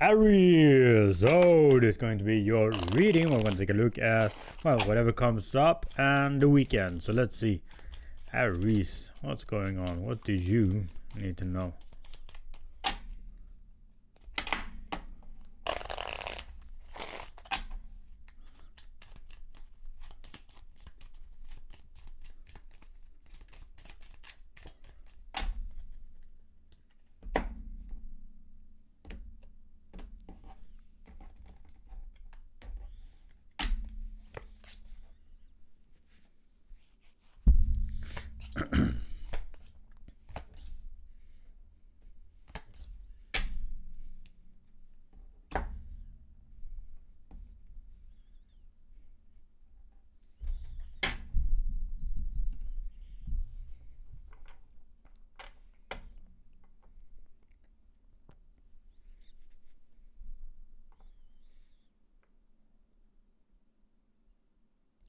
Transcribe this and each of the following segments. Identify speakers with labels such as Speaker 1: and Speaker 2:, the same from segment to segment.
Speaker 1: Aries. So this is going to be your reading. We're going to take a look at, well, whatever comes up and the weekend. So let's see. Aries, what's going on? What do you need to know?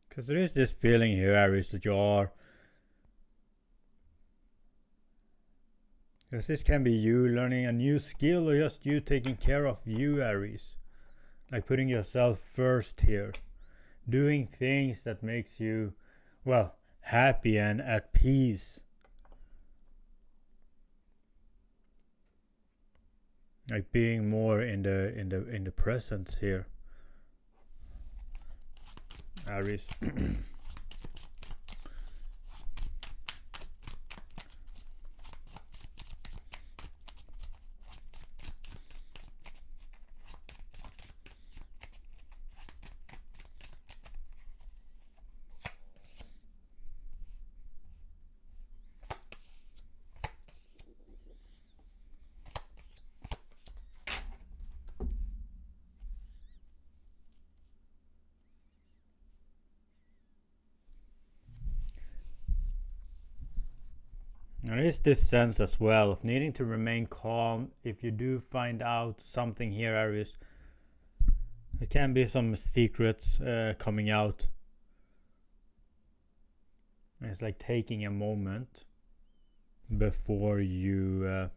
Speaker 1: Because there is this feeling here, Aries, that you are. Because this can be you learning a new skill or just you taking care of you, Aries. Like putting yourself first here. Doing things that makes you, well, happy and at peace. Like being more in the present here. Aries. There is this sense as well of needing to remain calm if you do find out something here, Aries. There can be some secrets coming out. It's like taking a moment before you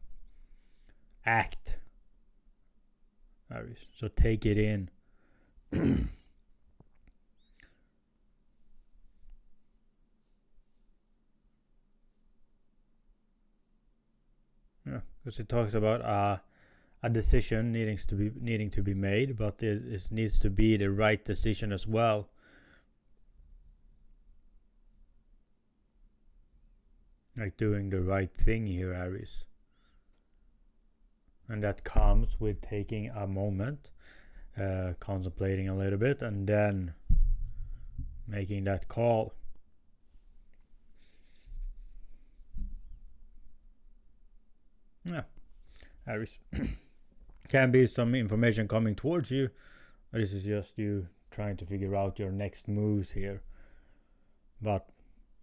Speaker 1: act, Aries. So take it in. Yeah, because it talks about a decision needing to be made, but it needs to be the right decision as well. Like doing the right thing here, Aries. And that comes with taking a moment, contemplating a little bit, and then making that call. Yeah, Aries. Can be some information coming towards you, or this is just you trying to figure out your next moves here. But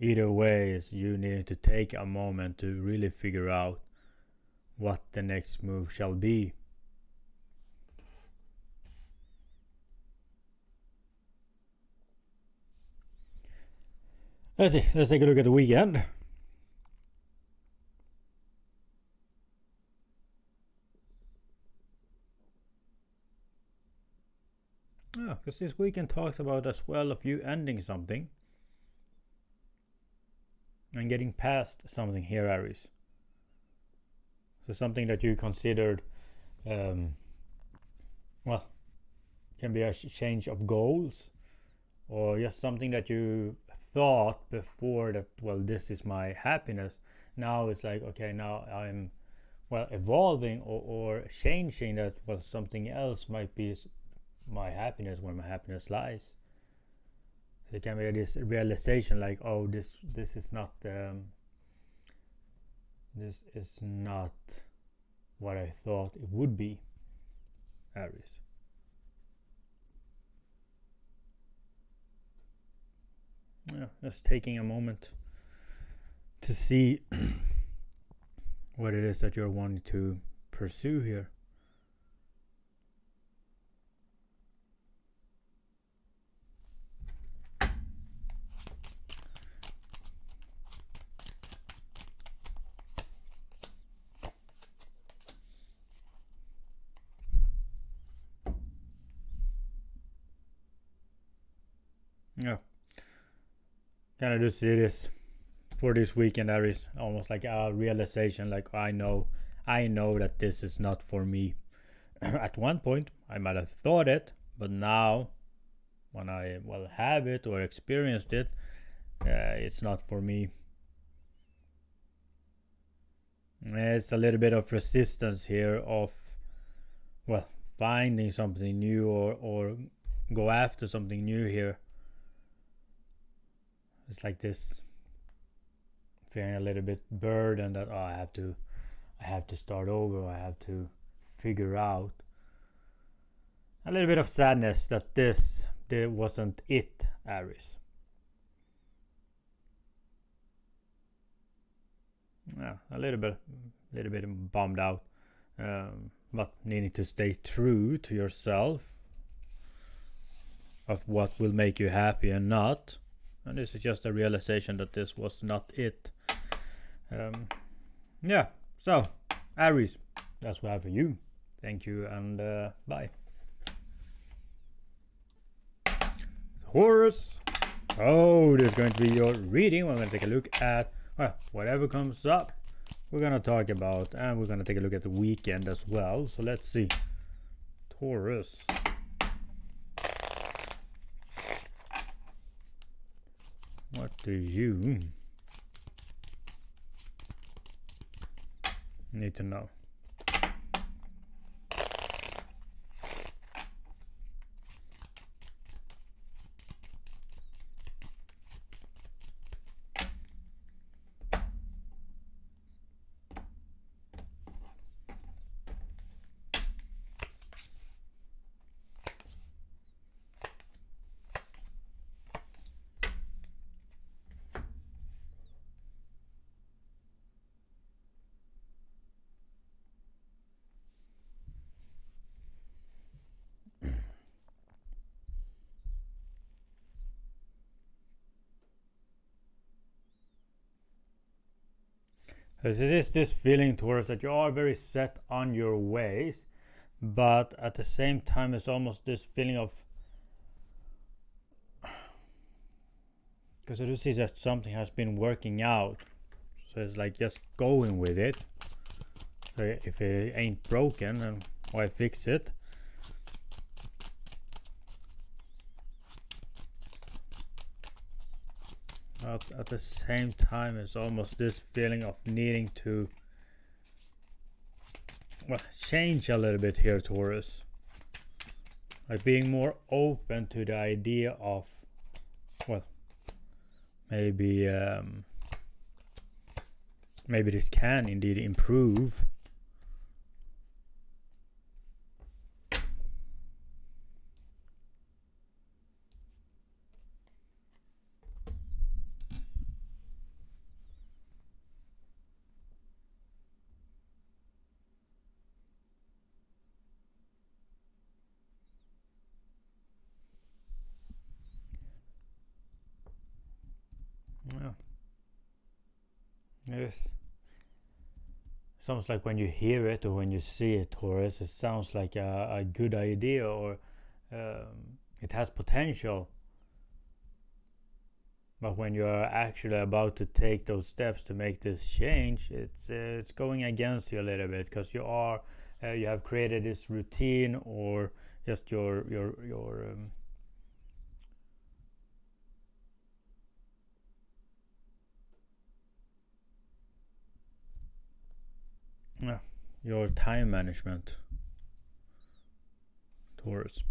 Speaker 1: either way, is you needing to take a moment to really figure out what the next move shall be. Let's see. Let's take a look at the weekend. Yeah, because this weekend talks about as well of you ending something and getting past something here, Aries. So something that you considered, well, can be a change of goals, or just something that you thought before that, well, this is my happiness. Now it's like, okay, now I'm, well, evolving or changing that, well, something else might be my happiness, where my happiness lies. So it can be this realization like, oh, this is not what I thought it would be, Aries. Yeah, just taking a moment to see what it is that you're wanting to pursue here. Yeah, kind of do see this for this weekend, Aries. Almost like a realization, like I know that this is not for me. At one point, I might have thought it, but now, when I have it or experienced it, it's not for me. It's a little bit of resistance here of finding something new or go after something new here. It's like this feeling a little bit burdened that I have to start over. I have to figure out. A little bit of sadness that this wasn't it, Aries. Yeah, a little bit bummed out, but needing to stay true to yourself of what will make you happy and not. And this is just a realization that this was not it. Yeah, so Aries, that's what I have for you. Thank you, and bye. Taurus. Oh, this is going to be your reading. We're going to take a look at whatever comes up. We're going to talk about, and we're going to take a look at the weekend as well. So let's see. Taurus. What do you need to know? Because it is this feeling towards that you are very set on your ways, but at the same time it's almost this feeling of, because I do see that something has been working out, so it's like just going with it. So if it ain't broken, then why fix it? But at the same time it's almost this feeling of needing to change a little bit here, Taurus. Like being more open to the idea of maybe this can indeed improve. Yes. Sounds like when you hear it or when you see it, Taurus, it sounds like a good idea, or it has potential. But when you are actually about to take those steps to make this change, it's going against you a little bit, because you have created this routine, or just your time management, Taurus.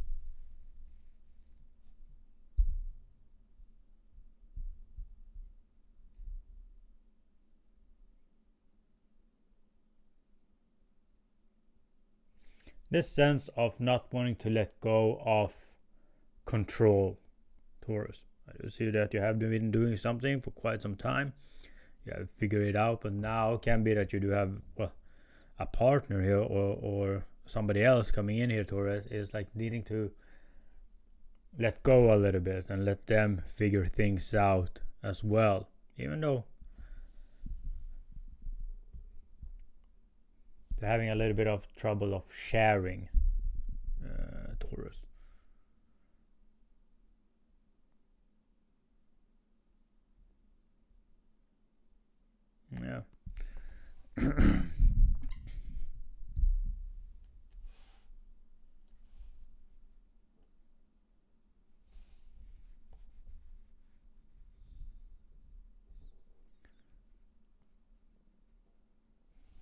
Speaker 1: This sense of not wanting to let go of control, Taurus. I do see that you have been doing something for quite some time. You have figured it out, but now it can be that you do have a partner here, or somebody else coming in here, Taurus, is like needing to let go a little bit and let them figure things out as well, even though they're having a little bit of trouble of sharing, Taurus. Yeah.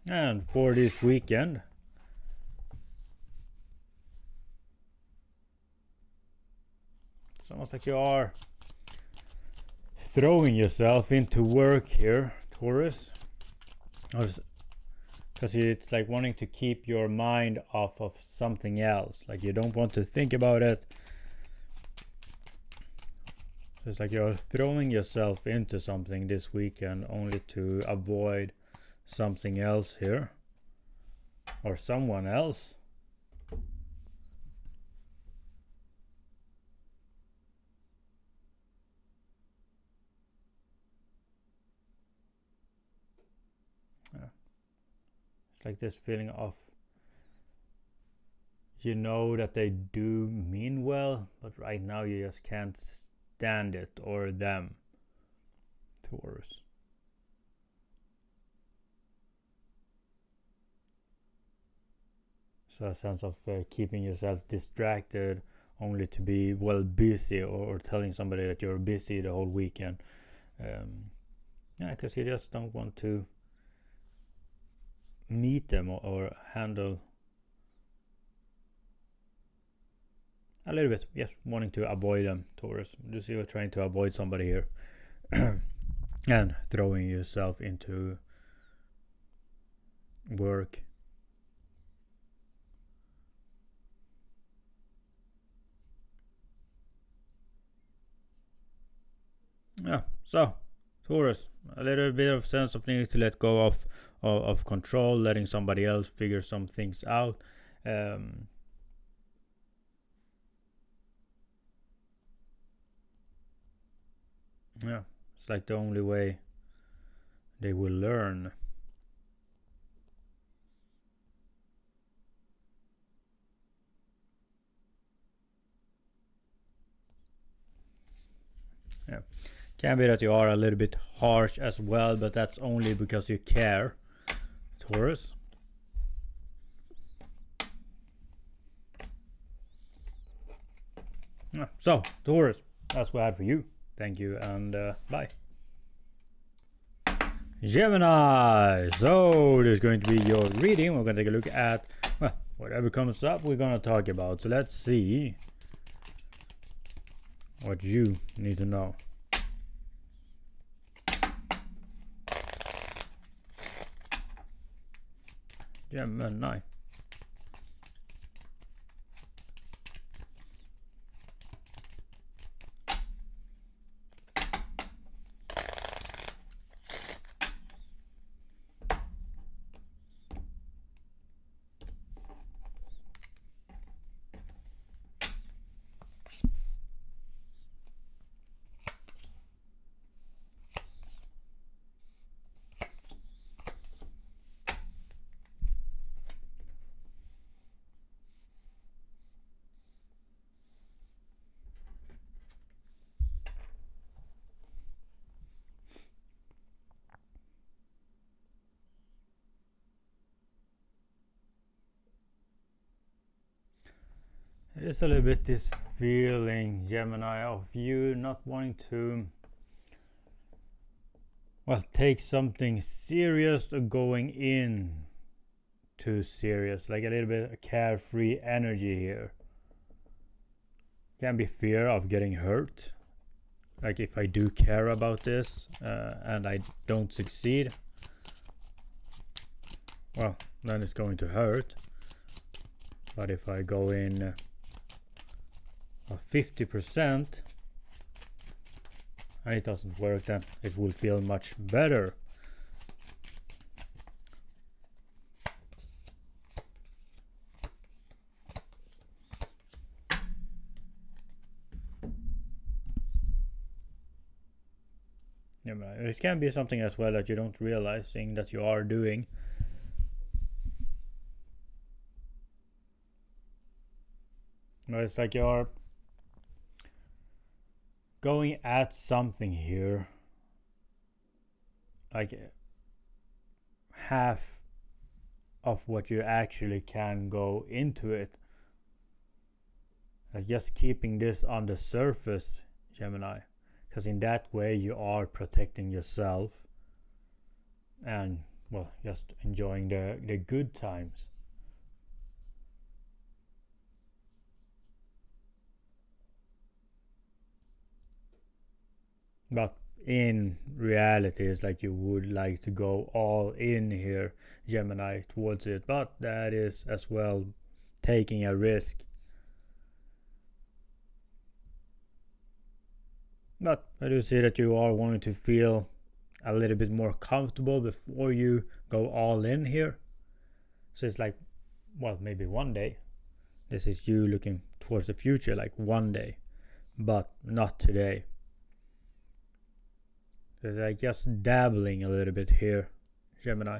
Speaker 1: And for this weekend, it's almost like you are throwing yourself into work here, Taurus. Because it's like wanting to keep your mind off of something else. Like you don't want to think about it. So it's like you're throwing yourself into something this weekend only to avoid something else here. Or someone else. It's like this feeling of, you know that they do mean well, but right now you just can't stand it or them, Taurus. So a sense of keeping yourself distracted only to be well busy, or telling somebody that you're busy the whole weekend. Yeah, because you just don't want to meet them or handle a little bit, yes, wanting to avoid them, Taurus. Just you're trying to avoid somebody here and throwing yourself into work. Yeah, so Taurus, a little bit of sense of needing to let go of control, letting somebody else figure some things out. Yeah, it's like the only way they will learn. Yeah, can be that you are a little bit harsh as well, but that's only because you care, Taurus. So, Taurus, that's what I had for you. Thank you, and bye. Gemini, so there's going to be your reading. We're going to take a look at, well, whatever comes up we're going to talk about. So let's see what you need to know. Gemini. It is a little bit this feeling, Gemini, of you not wanting to, well, take something serious or going in too serious, like a little bit of carefree energy here. Can be fear of getting hurt, like if I do care about this and I don't succeed, well, then it's going to hurt. But if I go in 50% and it doesn't work, then it will feel much better. Yeah, it can be something as well that you don't realizing that you are doing. But it's like you're going at something here, like half of what you actually can go into it. Like just keeping this on the surface, Gemini, because in that way you are protecting yourself and, well, just enjoying the good times. But in reality, it's like you would like to go all in here, Gemini, towards it, but that is as well taking a risk. But I do see that you are wanting to feel a little bit more comfortable before you go all in here. So it's like, well, maybe one day. This is you looking towards the future, like one day, but not today. So it's like just dabbling a little bit here, Gemini.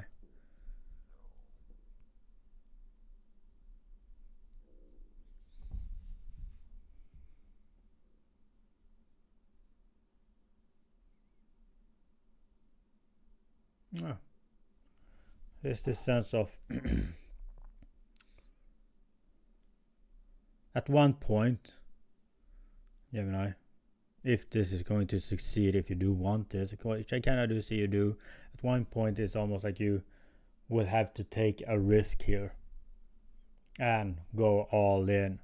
Speaker 1: Oh. There's this sense of at one point, Gemini, if this is going to succeed, if you do want this, which I kind of do see you do, at one point it's almost like you will have to take a risk here and go all in.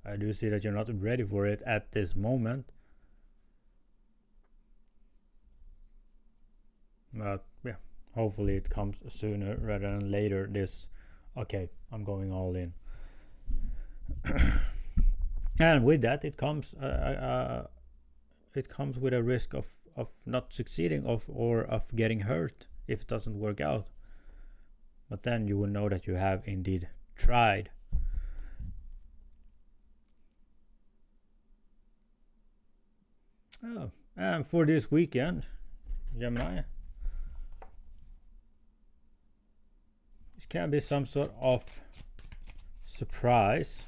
Speaker 1: I do see that you're not ready for it at this moment, but yeah, hopefully it comes sooner rather than later. This, okay, I'm going all in. And with that it comes with a risk of not succeeding, or of getting hurt if it doesn't work out. But then you will know that you have indeed tried. Oh, and for this weekend, Gemini, this can be some sort of surprise.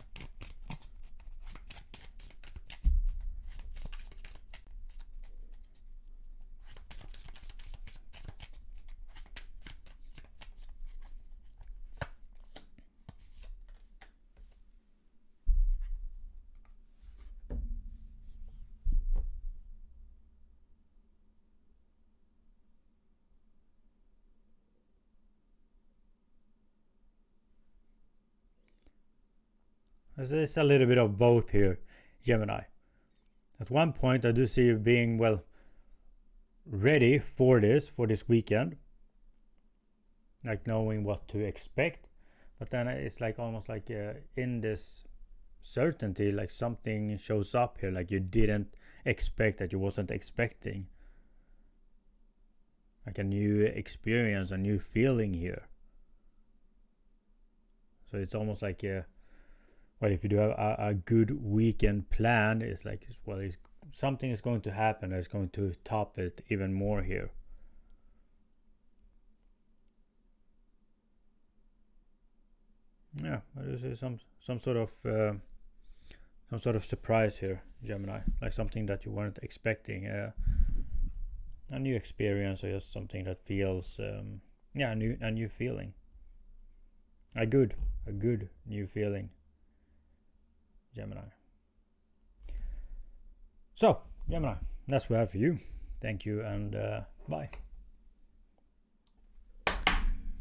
Speaker 1: It's a little bit of both here, Gemini. At one point I do see you being, well, ready for this weekend, like knowing what to expect. But then it's like almost like in this certainty, like something shows up here like you didn't expect, that you wasn't expecting, like a new experience, a new feeling here. So it's almost like well, if you do have a good weekend plan, it's like, well, something is going to happen that's going to top it even more here. Yeah, this is some sort of surprise here, Gemini, like something that you weren't expecting, a new experience, or just something that feels a new feeling, a good new feeling, Gemini. So, Gemini, that's what I have for you. Thank you, and bye.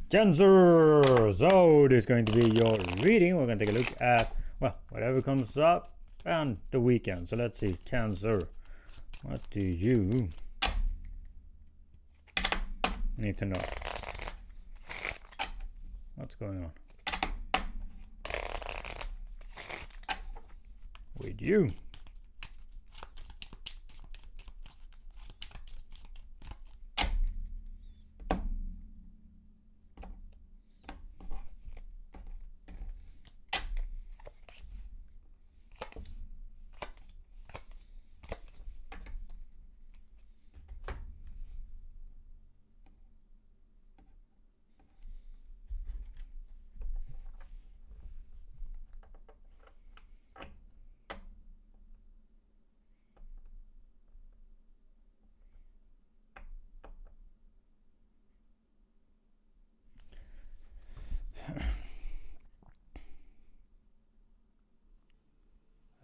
Speaker 1: Cancer! So, this is going to be your reading. We're going to take a look at, well, whatever comes up and the weekend. So, let's see. Cancer, what do you need to know? What's going on with you?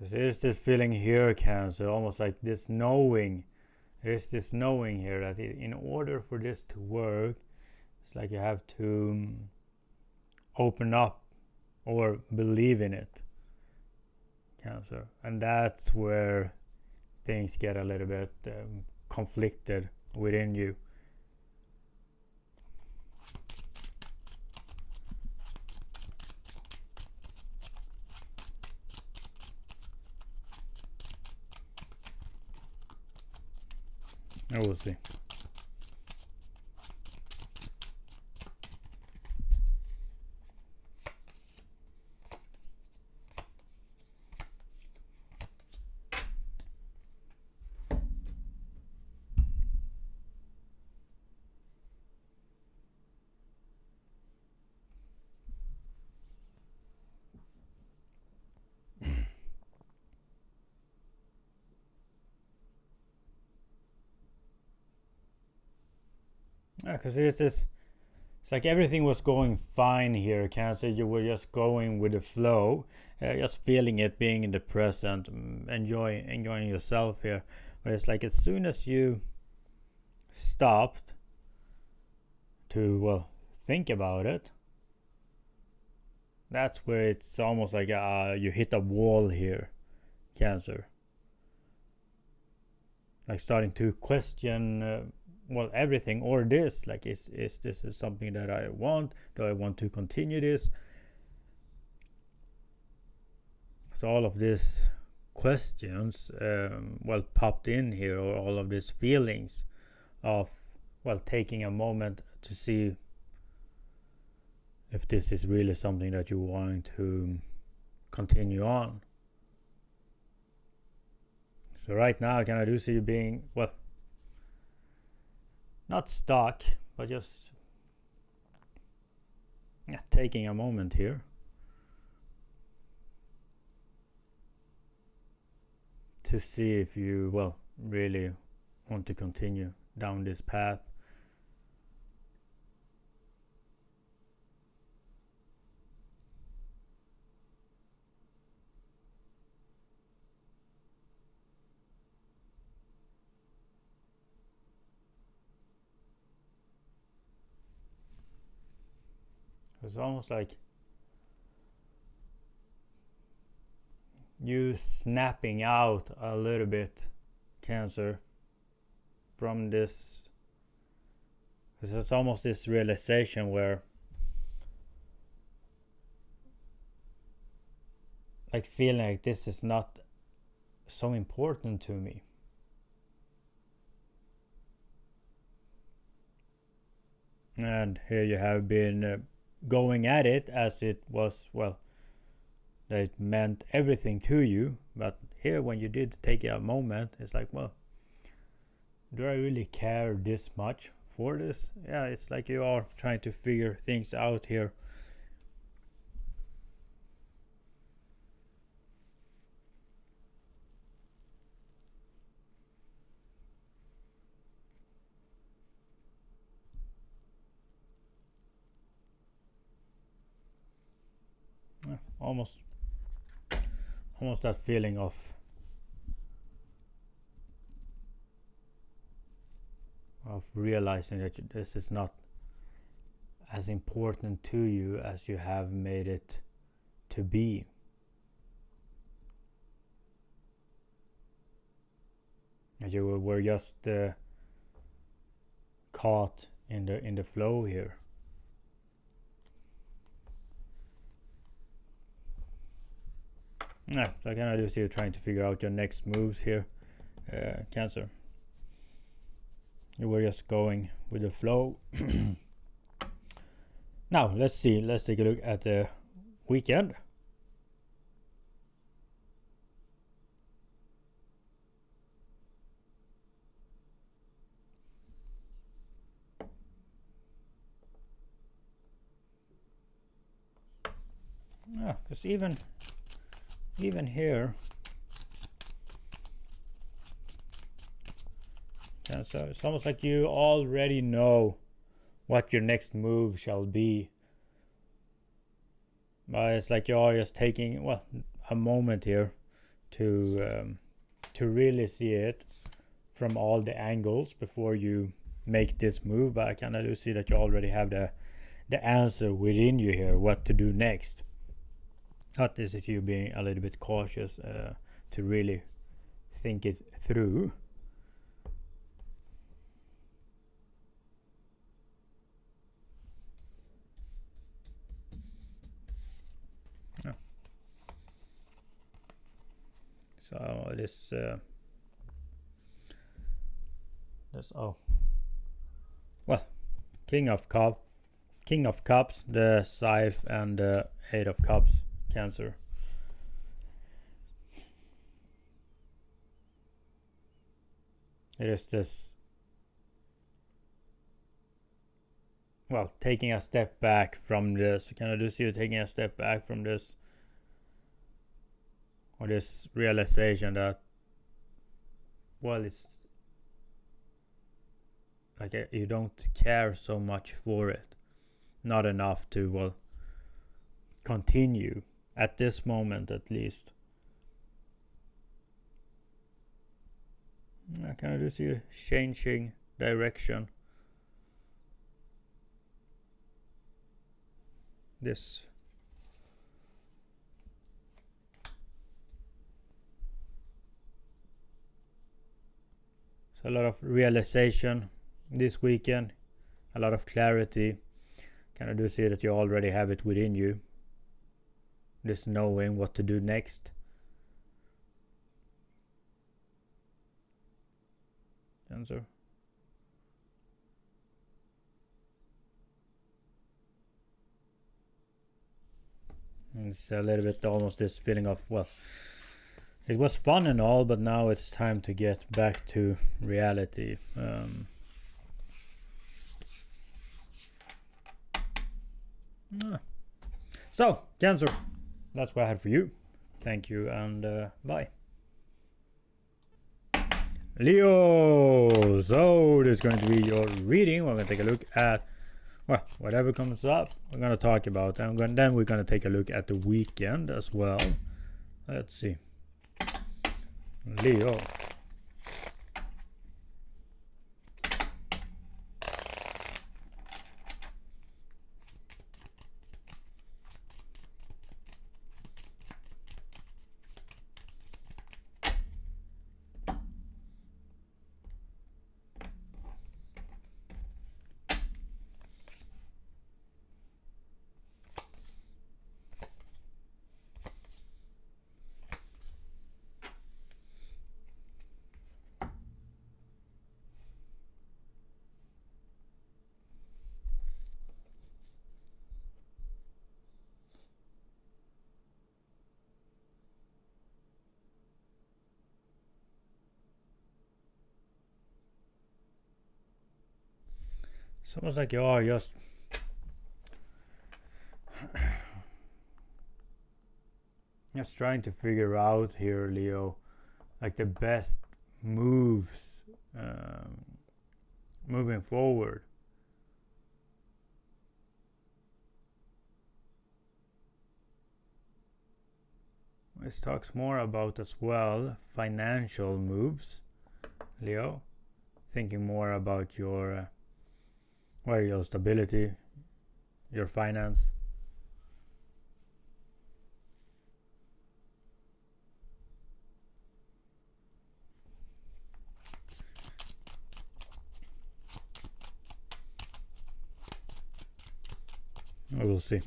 Speaker 1: There's this feeling here, Cancer, almost like this knowing. There's this knowing here that in order for this to work, it's like you have to open up or believe in it, Cancer. And that's where things get a little bit conflicted within you. I will see. Because it's like everything was going fine here, Cancer. You were just going with the flow, just feeling it, being in the present, enjoying yourself here. But it's like as soon as you stopped to, well, think about it, that's where it's almost like you hit a wall here, Cancer. Like starting to question well, everything, or this, like is this is something that I want? Do I want to continue this? So all of these questions well popped in here, or all of these feelings of, well, taking a moment to see if this is really something that you want to continue on. So right now, can I do see you being, well, not stuck, but just taking a moment here to see if you, well, really want to continue down this path. It's almost like you snapping out a little bit, Cancer, from this. It's almost this realization where, like, feeling like this is not so important to me. And here you have been going at it as it was, well, that it meant everything to you. But here, when you did take a moment, it's like, well, do I really care this much for this? Yeah, it's like you are trying to figure things out here. Almost that feeling of realizing that this is not as important to you as you have made it to be. You were just caught in the flow here. Yeah, so I kind of do see you trying to figure out your next moves here, Cancer. You were just going with the flow. Now, let's see. Let's take a look at the weekend. Yeah, because even here, yeah, so it's almost like you already know what your next move shall be, but it's like you are just taking, well, a moment here to really see it from all the angles before you make this move. But I kind of do see that you already have the answer within you here, what to do next. But this is you being a little bit cautious to really think it through. So this oh well, King of Cups, the Scythe, and the 8 of Cups, Cancer. It is this, well, taking a step back from this. Kind of do see you taking a step back from this, or this realization that, well, it's like you don't care so much for it, not enough to, well, continue at this moment at least. I kind of do see you changing direction. This a lot of realization this weekend, a lot of clarity. Kind of do see that you already have it within you, this knowing what to do next. Answer. And it's a little bit almost this feeling of, well, it was fun and all, but now it's time to get back to reality. So, Cancer, that's what I had for you. Thank you, and bye. Leo, so this is going to be your reading. We're going to take a look at, well, whatever comes up, we're going to talk about. And then we're going to take a look at the weekend as well. Let's see. Leo. It's almost like you are just trying to figure out here, Leo, like the best moves moving forward. This talks more about as well financial moves, Leo, thinking more about your your stability, your finance. We will see.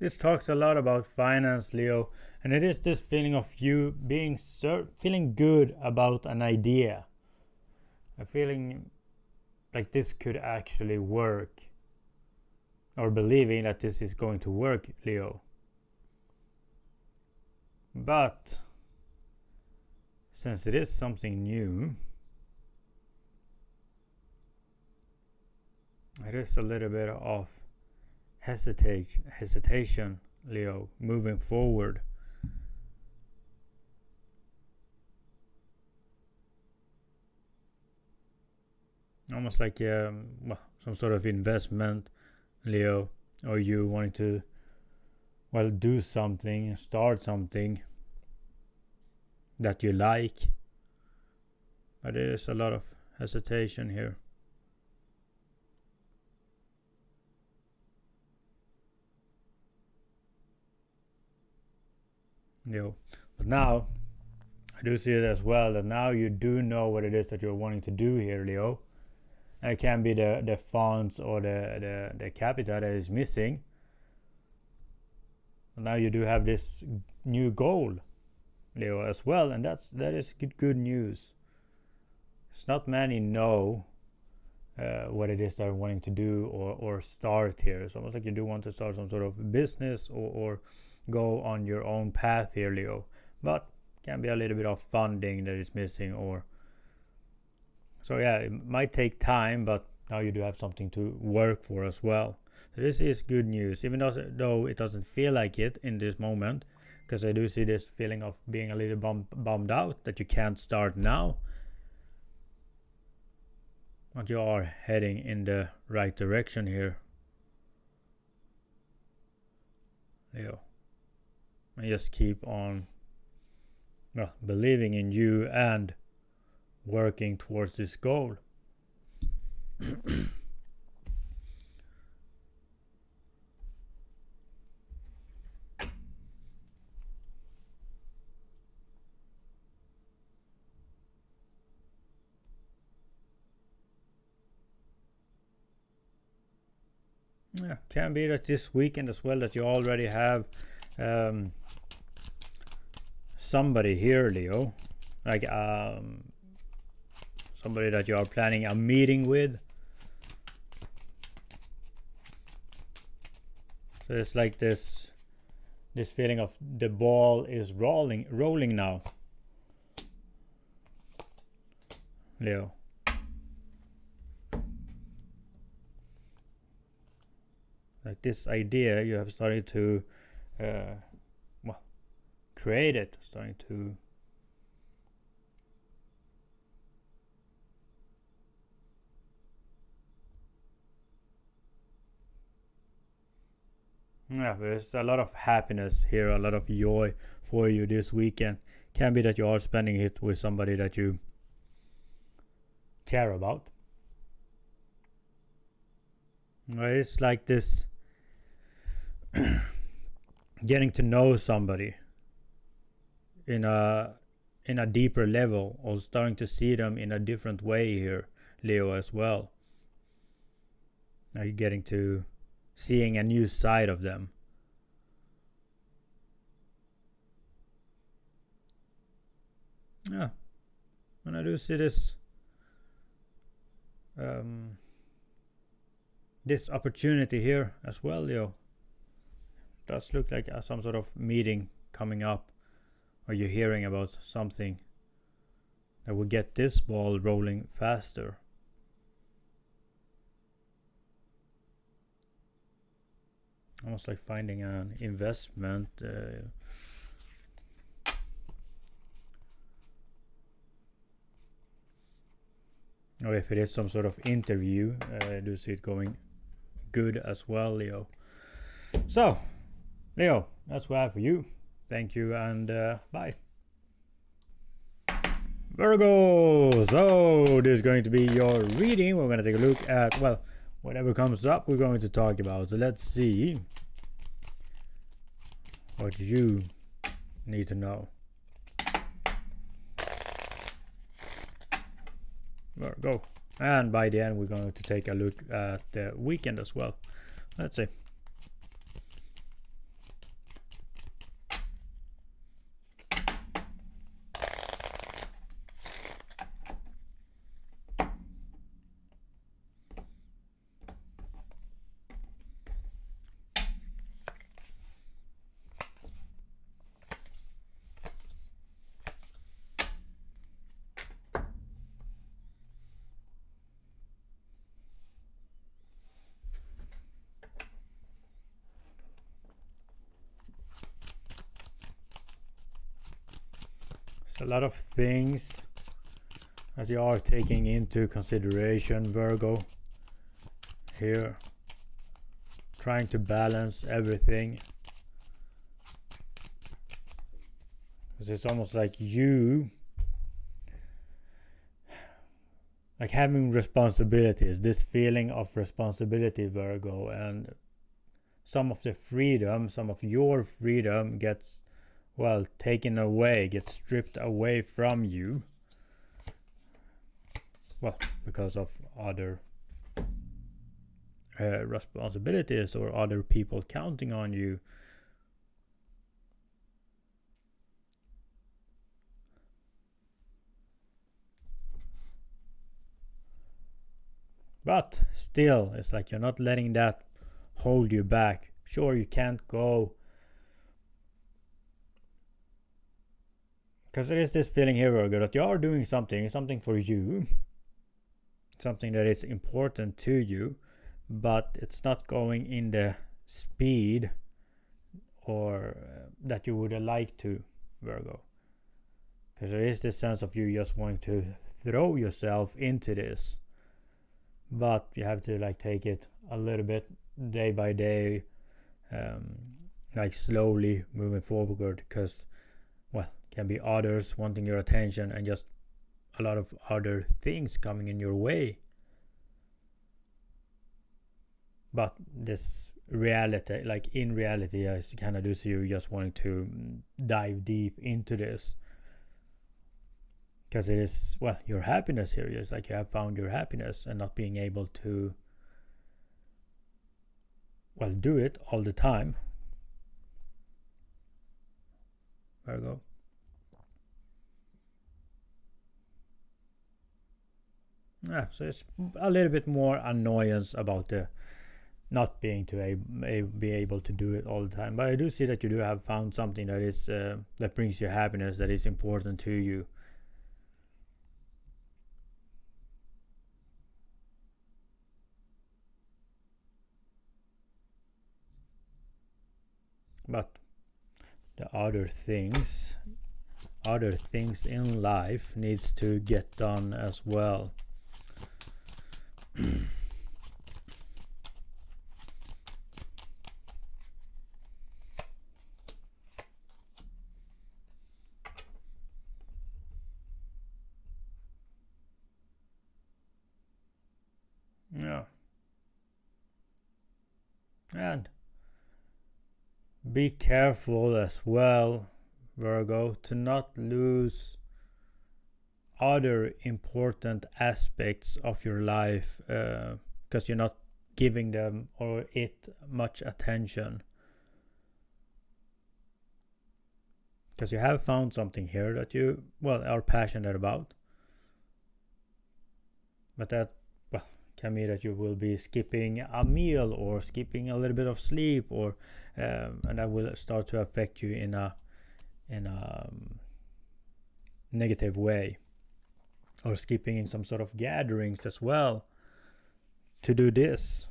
Speaker 1: This talks a lot about finance, Leo, and it is this feeling of you feeling good about an idea, a feeling like this could actually work, or believing that this is going to work, Leo. But since it is something new, it is a little bit of hesitation, Leo, moving forward. Almost like well, some sort of investment, Leo, or you wanting to, well, do something, start something that you like. But there is a lot of hesitation here. Leo. But now I do see it as well, that now you do know what it is that you're wanting to do here, Leo. And it can be the funds or the capital that is missing. But now you do have this new goal, Leo, as well, and that is good news. It's not many know what it is they're wanting to do or start here. It's almost like you do want to start some sort of business or go on your own path here, Leo. But can be a little bit of funding that is missing, or so yeah, it might take time, but now you do have something to work for as well. So this is good news, even though it doesn't feel like it in this moment, because I do see this feeling of being a little bummed out that you can't start now. But you are heading in the right direction here, Leo. And just keep on, well, believing in you and working towards this goal. Yeah, can be that this weekend as well that you already have somebody here, Leo, like somebody that you are planning a meeting with. So it's like this feeling of the ball is rolling now, Leo. Like this idea you have started to well, create it, starting to yeah, there's a lot of happiness here, a lot of joy for you this weekend. Can be that you are spending it with somebody that you care about. It's like this getting to know somebody in a deeper level, or starting to see them in a different way here, Leo, as well. Now you're getting to seeing a new side of them. Yeah, and I do see this this opportunity here as well, Leo. Does look like some sort of meeting coming up, or you're hearing about something that will get this ball rolling faster. Almost like finding an investment. Or if it is some sort of interview, I do see it going good as well, Leo. So, Leo, that's what I have for you. Thank you, and bye. Virgo, so this is going to be your reading. We're going to take a look at, well, whatever comes up we're going to talk about. So let's see what you need to know. Virgo. And by the end we're going to take a look at the weekend as well. Let's see. a lot of things that you are taking into consideration, Virgo, here, trying to balance everything. It's almost like you, like having responsibilities, this feeling of responsibility, Virgo, and some of the freedom, some of your freedom gets, well, taken away, gets stripped away from you, well, because of other responsibilities or other people counting on you. But still, it's like you're not letting that hold you back. Sure, you can't go, because there is this feeling here, Virgo, that you are doing something for you, something that is important to you, but it's not going in the speed or that you would like to, Virgo. Because there is this sense of you just wanting to throw yourself into this, but you have to like take it a little bit day by day, like slowly moving forward, because, well, can be others wanting your attention and just a lot of other things coming in your way. But this reality, like in reality, I kind of do see you just wanting to dive deep into this, because it is, well, your happiness here is like you have found your happiness, and not being able to, well, do it all the time, Virgo. Yeah, so it's a little bit more annoyance about the not being to be able to do it all the time. But I do see that you do have found something that is that brings you happiness, that is important to you. But the other things in life needs to get done as well. Yeah. And be careful as well, Virgo, to not lose other important aspects of your life, because you're not giving them or it much attention. Because you have found something here that you, well, are passionate about, but that, well, can mean that you will be skipping a meal or skipping a little bit of sleep, or and that will start to affect you in a negative way, or skipping in some sort of gatherings as well to do this.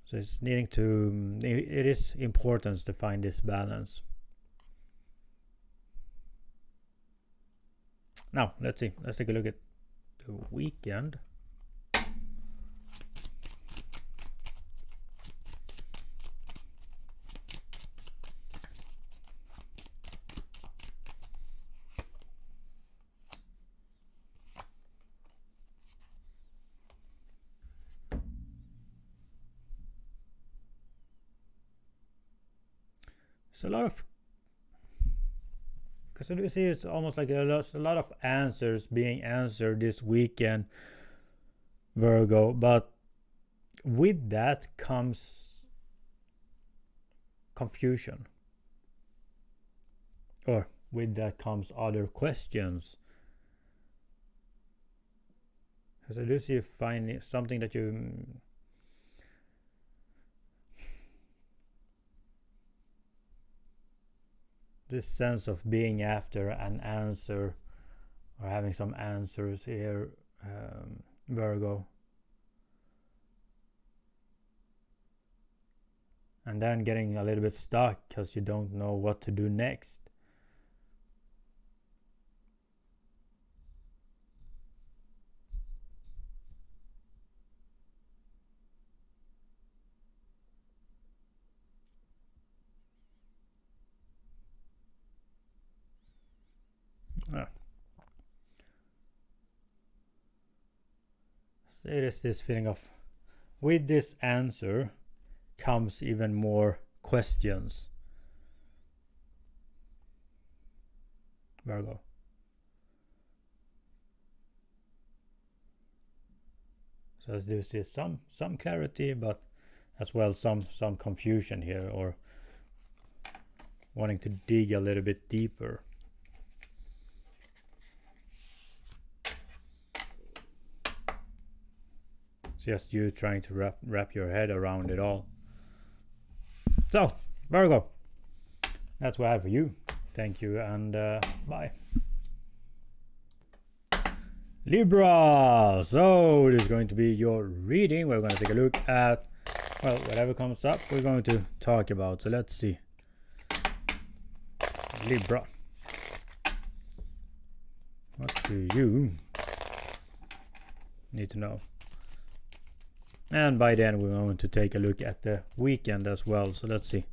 Speaker 1: So it's needing to, it is important to find this balance. Now let's see, let's take a look at the weekend. It's a lot of, because you see it's almost like a lot of answers being answered this weekend, Virgo, but with that comes confusion, or with that comes other questions. Because I do see you find something that you, this sense of being after an answer or having some answers here, Virgo, and then getting a little bit stuck because you don't know what to do next. So it is this feeling of, with this answer comes even more questions, Virgo. So as you see some clarity, but as well some confusion here, or wanting to dig a little bit deeper. Just you trying to wrap your head around it all. So, Virgo, that's what I have for you. Thank you, and bye. Libra, so it is going to be your reading. We're going to take a look at, well, whatever comes up, we're going to talk about. So let's see. Libra, what do you need to know? And by then we're going to take a look at the weekend as well. So let's see.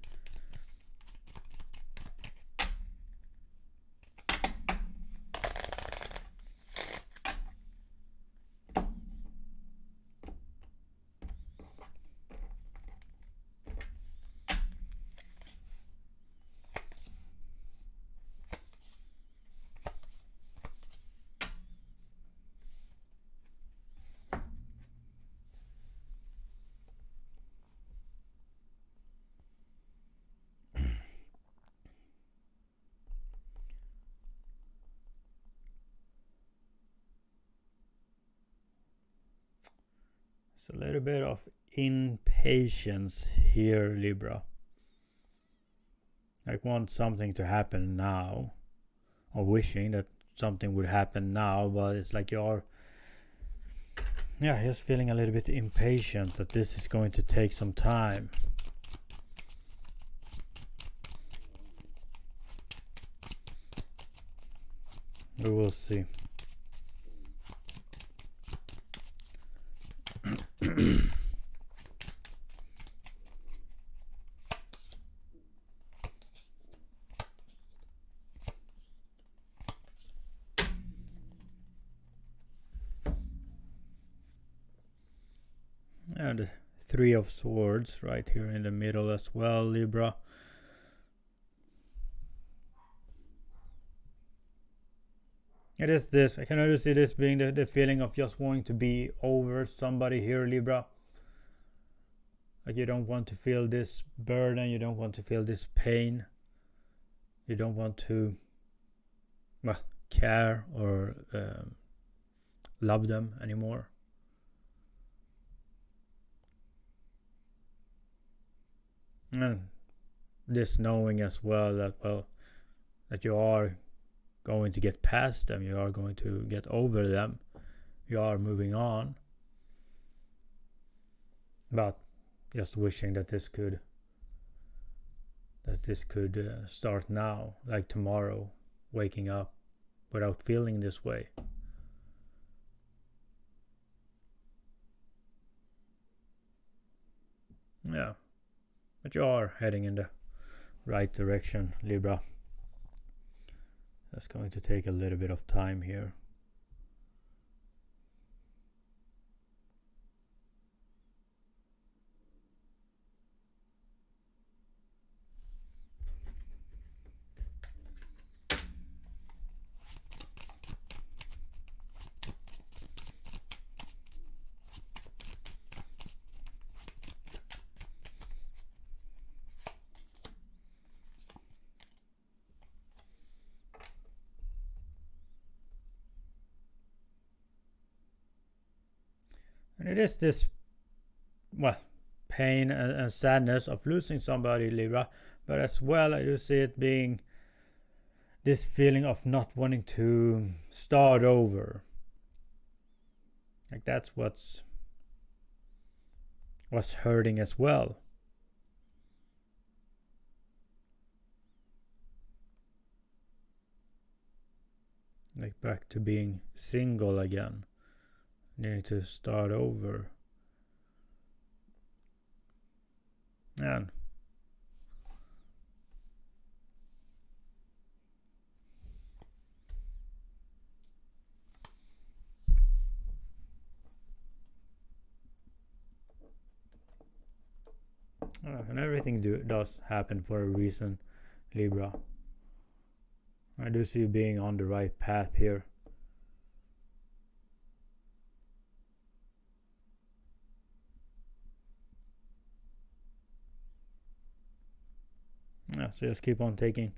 Speaker 1: A little bit of impatience here, Libra. Like want something to happen now, or wishing that something would happen now, but it's like you're just feeling a little bit impatient that this is going to take some time. We will see. And the Three of Swords right here in the middle as well, Libra. It is this, I can only see this being the feeling of just wanting to be over somebody here, Libra. Like you don't want to feel this burden, you don't want to feel this pain. You don't want to, well, care or love them anymore. And this knowing as well that, well, that you are going to get past them, you are going to get over them, you are moving on, but just wishing that this could start now, like tomorrow, waking up without feeling this way. Yeah, but you are heading in the right direction, Libra. That's going to take a little bit of time here. And it is this, well, pain and sadness of losing somebody, Libra, but as well I do see it being this feeling of not wanting to start over. Like that's what's hurting as well. Like back to being single again. Needing to start over. And And everything does happen for a reason, Libra. I do see you being on the right path here. Yeah, so just keep on taking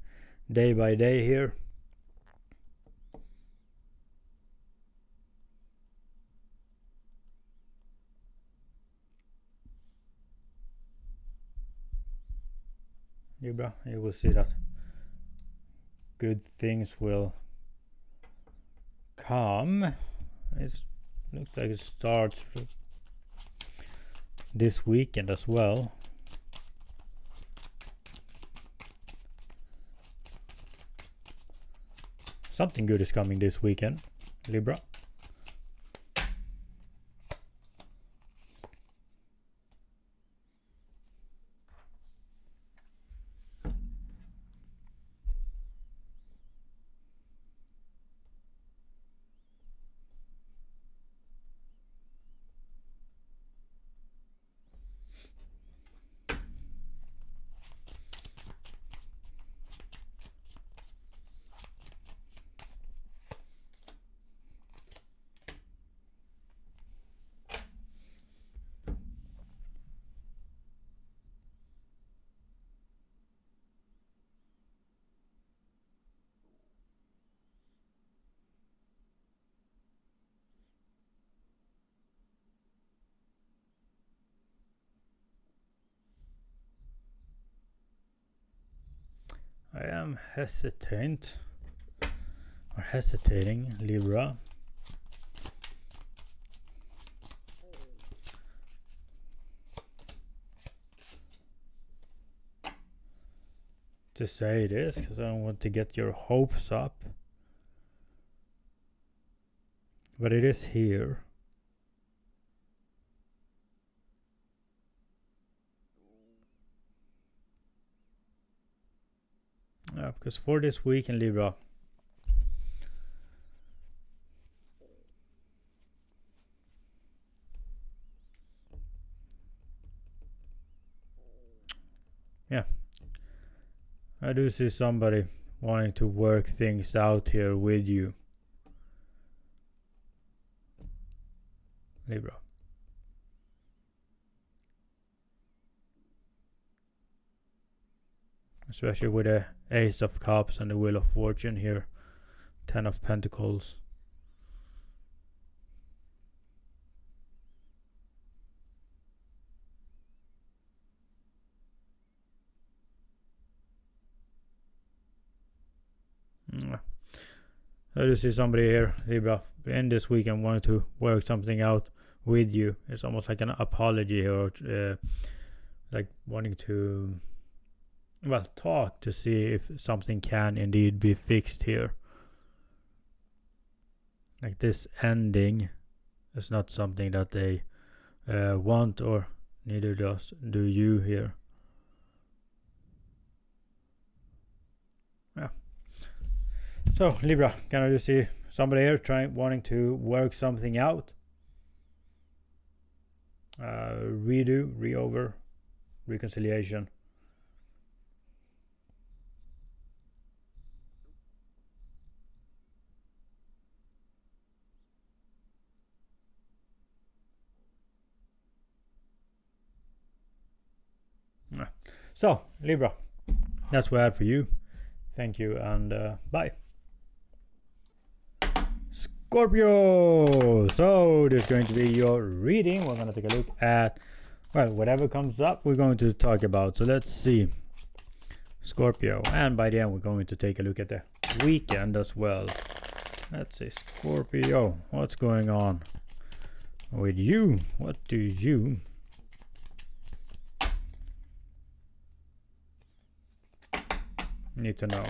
Speaker 1: day by day here. Libra, you will see that good things will come. It looks like it starts this weekend as well. Something good is coming this weekend, Libra. I am hesitating, Libra. To say this, because I don't want to get your hopes up. But it is here. Because for this week in Libra, yeah, I do see somebody wanting to work things out here with you, Libra. Especially with the Ace of Cups and the Wheel of Fortune here. 10 of Pentacles. I just see somebody here, Libra, in this weekend wanting to work something out with you. It's almost like an apology here, or like wanting to, well, talk to see if something can indeed be fixed here. Like this ending is not something that they want, or neither do you here. Yeah. So Libra, can I just see somebody here wanting to work something out? Redo, re-over, reconciliation. So Libra, that's what I had for you. Thank you, and bye. Scorpio, so this is going to be your reading. We're going to take a look at, well, whatever comes up we're going to talk about. So let's see, Scorpio, and by the end we're going to take a look at the weekend as well. Let's see, Scorpio, what's going on with you? What do you need to know?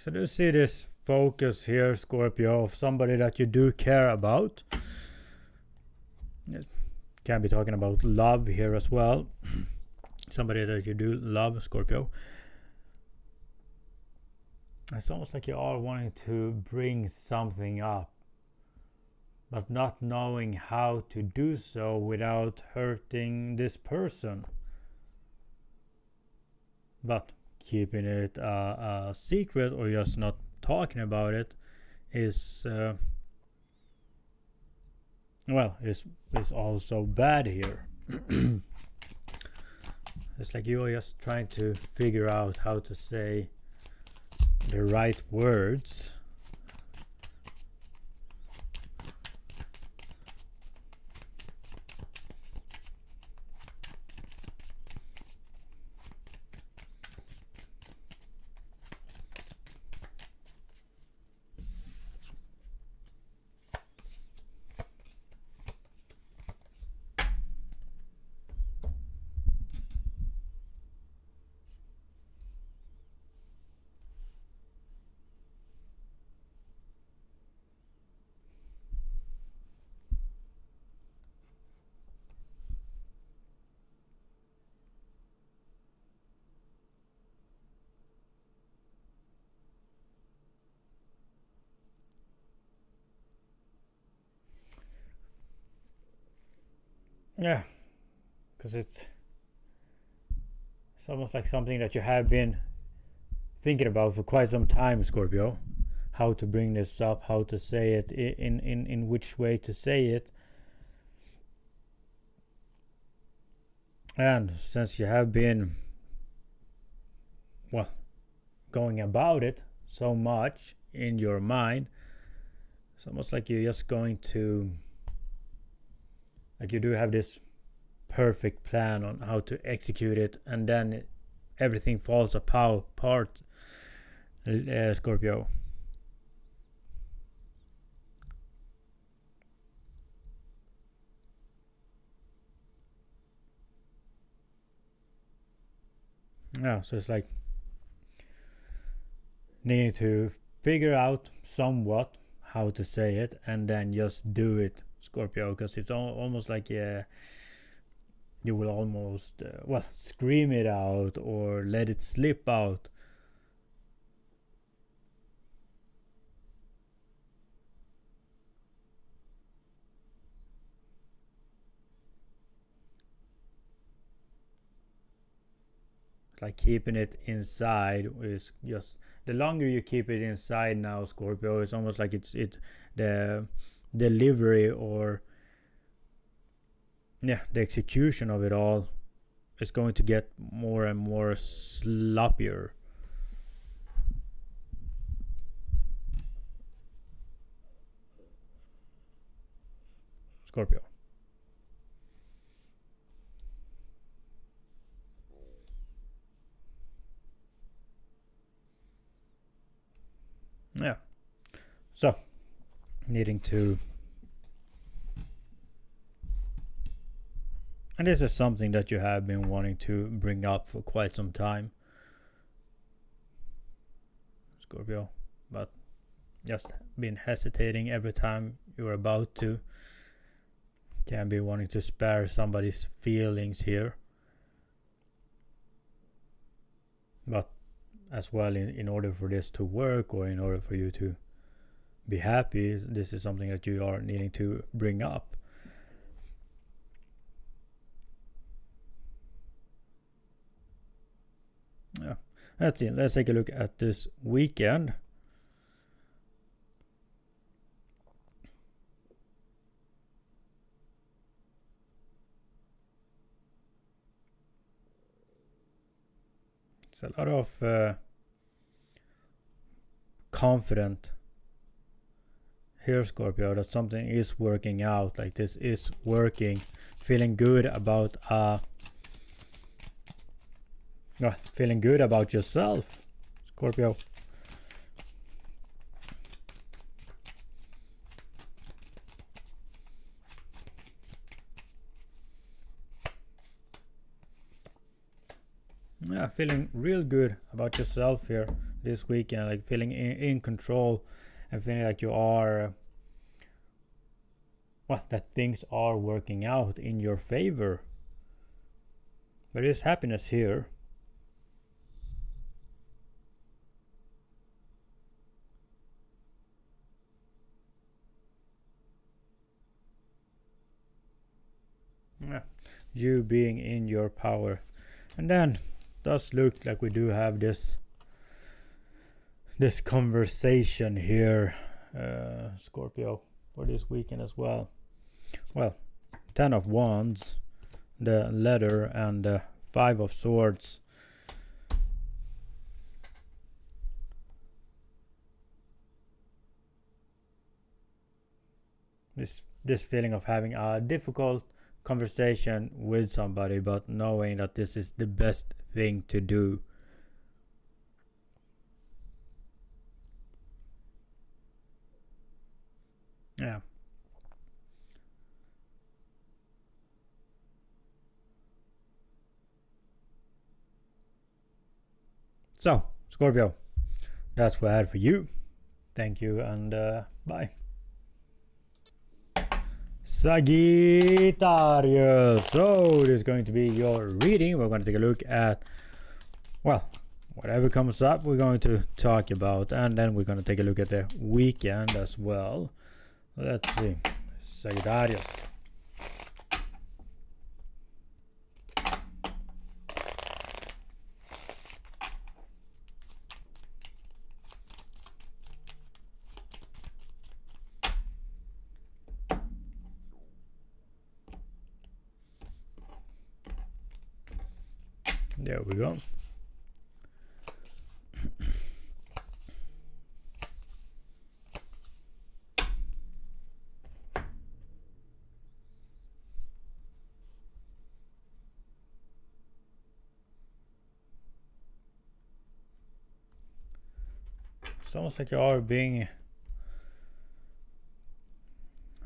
Speaker 1: So do you see this focus here, Scorpio, of somebody that you do care about? It can be talking about love here as well. Somebody that you do love, Scorpio. It's almost like you are wanting to bring something up, but not knowing how to do so without hurting this person. But keeping it a secret or just not talking about it is well, is also bad here. It's like you are just trying to figure out how to say the right words. Yeah, because it's almost like something that you have been thinking about for quite some time, Scorpio. How to bring this up, how to say it, in which way to say it. And since you have been, well, going about it so much in your mind, it's almost like you're just going to, like you do have this perfect plan on how to execute it, and then everything falls apart, Scorpio. Yeah, so it's like needing to figure out somewhat how to say it and then just do it, Scorpio, because it's almost like you will almost well, scream it out or let it slip out. Like keeping it inside is just, the longer you keep it inside now, Scorpio, it's almost like it's the delivery or yeah, the execution of it all is going to get more and more sloppier. Scorpio. Yeah. So, needing to, and this is something that you have been wanting to bring up for quite some time, Scorpio, but just been hesitating every time you're about to. Can be wanting to spare somebody's feelings here, but as well, in order for this to work or in order for you to be happy, this is something that you are needing to bring up. Yeah, that's it. Let's take a look at this weekend. It's a lot of confident here, Scorpio, that something is working out, like this is working, feeling good about feeling good about yourself, Scorpio. Yeah, feeling real good about yourself here, this weekend, like feeling in control and feeling like you are, well, that things are working out in your favor. There is happiness here. Yeah, you being in your power. And then does look like we do have this conversation here, Scorpio, for this weekend as well. Well, 10 of Wands, the letter, and the 5 of Swords. This feeling of having a difficult conversation with somebody, but knowing that this is the best thing to do. Yeah. So, Scorpio, that's what I had for you. Thank you, and bye. Sagittarius. So this is going to be your reading. We're going to take a look at, well, whatever comes up we're going to talk about, and then we're going to take a look at the weekend as well. Let's see. Sagittarius. There we go. It's almost like you are being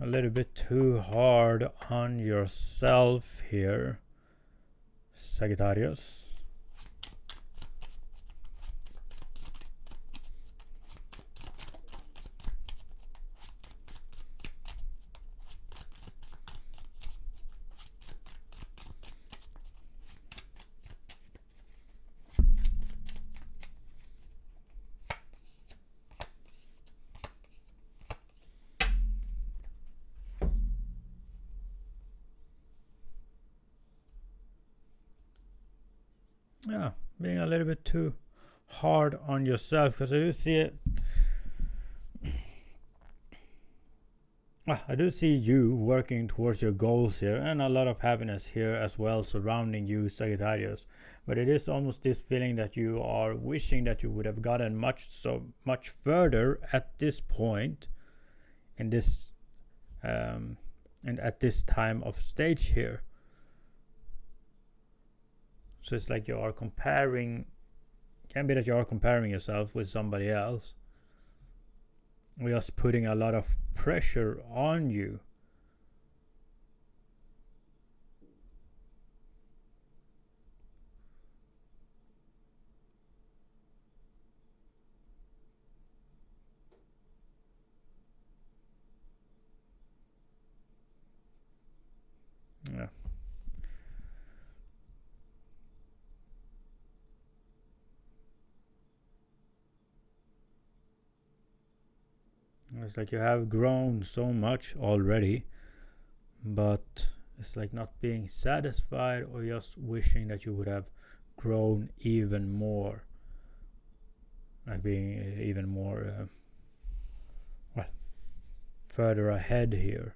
Speaker 1: a little bit too hard on yourself here, Sagittarius. Yeah, being a little bit too hard on yourself, because I do see it. I do see you working towards your goals here, and a lot of happiness here as well surrounding you, Sagittarius. But it is almost this feeling that you are wishing that you would have gotten much further at this point in this and at this time of stage here. So it's like you are comparing, can be that you are comparing yourself with somebody else. We are just putting a lot of pressure on you. Yeah. It's like you have grown so much already, but it's like not being satisfied or just wishing that you would have grown even more. Like being even more, well, further ahead here.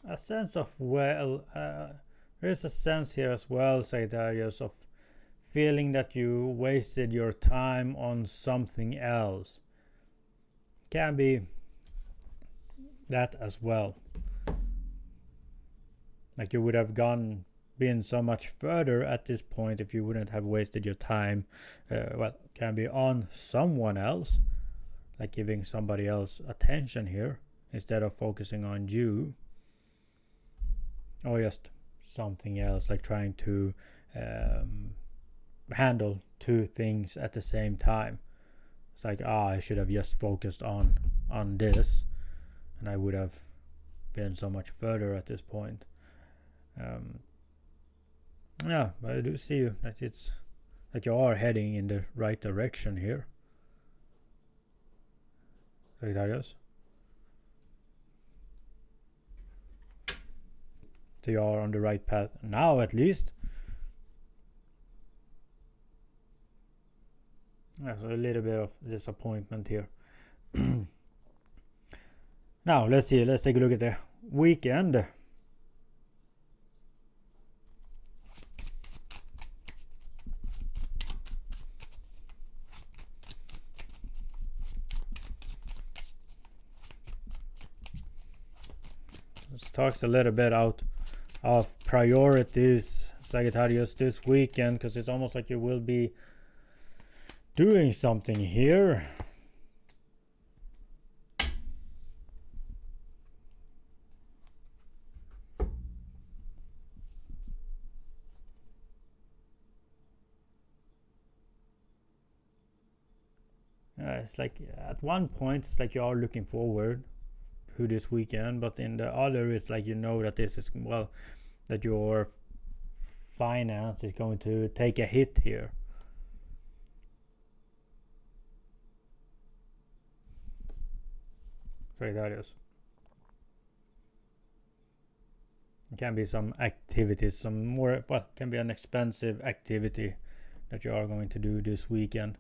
Speaker 1: A sense of, well, there is a sense here as well, Sagittarius, of feeling that you wasted your time on something else. Can be that as well. Like you would have been so much further at this point if you wouldn't have wasted your time. Well, can be on someone else, like giving somebody else attention here instead of focusing on you, or just something else, like trying to handle two things at the same time. It's like, I should have just focused on this, and I would have been so much further at this point. Yeah, but I do see you that it's like you are heading in the right direction here, Sagittarius. So you are on the right path now, at least. Yeah, so a little bit of disappointment here. Now let's see. Let's take a look at the weekend. This talks a little bit out of priorities, Sagittarius, this weekend, because it's almost like you will be doing something here. It's like at one point it's like you are looking forward to this weekend, but in the other it's like you know that this is, well, that your finance is going to take a hit here. So that is. It can be some activities, some more, well, can be an expensive activity that you are going to do this weekend.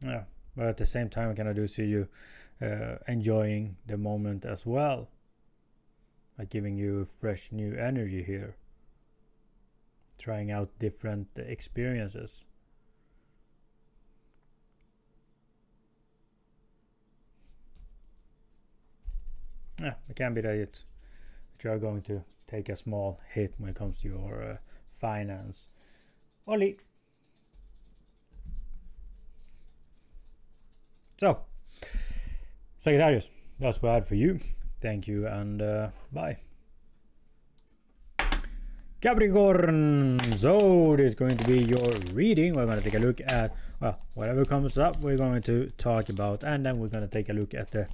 Speaker 1: Yeah, but at the same time I kind of do see you enjoying the moment as well, like giving you fresh new energy here, trying out different experiences. Yeah, it can be that you are going to take a small hit when it comes to your finance. Oli. So, Sagittarius, that's what I had for you. Thank you, and bye. Capricorn, so this is going to be your reading. We're going to take a look at, well, whatever comes up we're going to talk about, and then we're going to take a look at the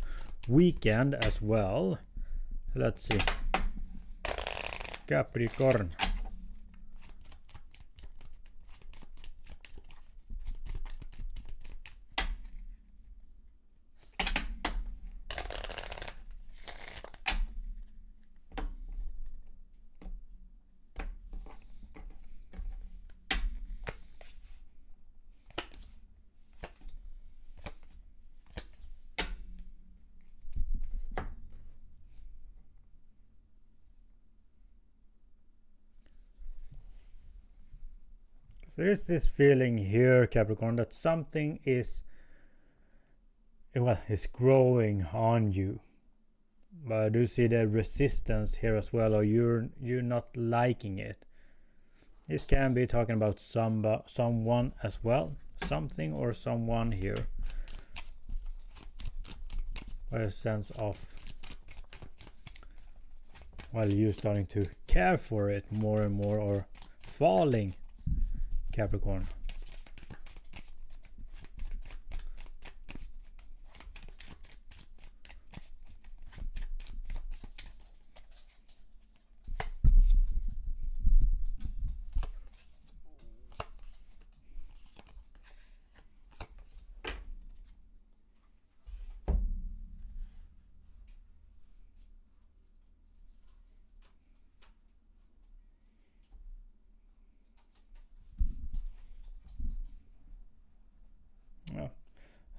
Speaker 1: weekend as well. Let's see. Capricorn. So there is this feeling here, Capricorn, that something is, well, is growing on you. But I do see the resistance here as well, or you're not liking it. This can be talking about someone as well, something or someone here. With a sense of, well, you starting to care for it more and more, or falling, Capricorn.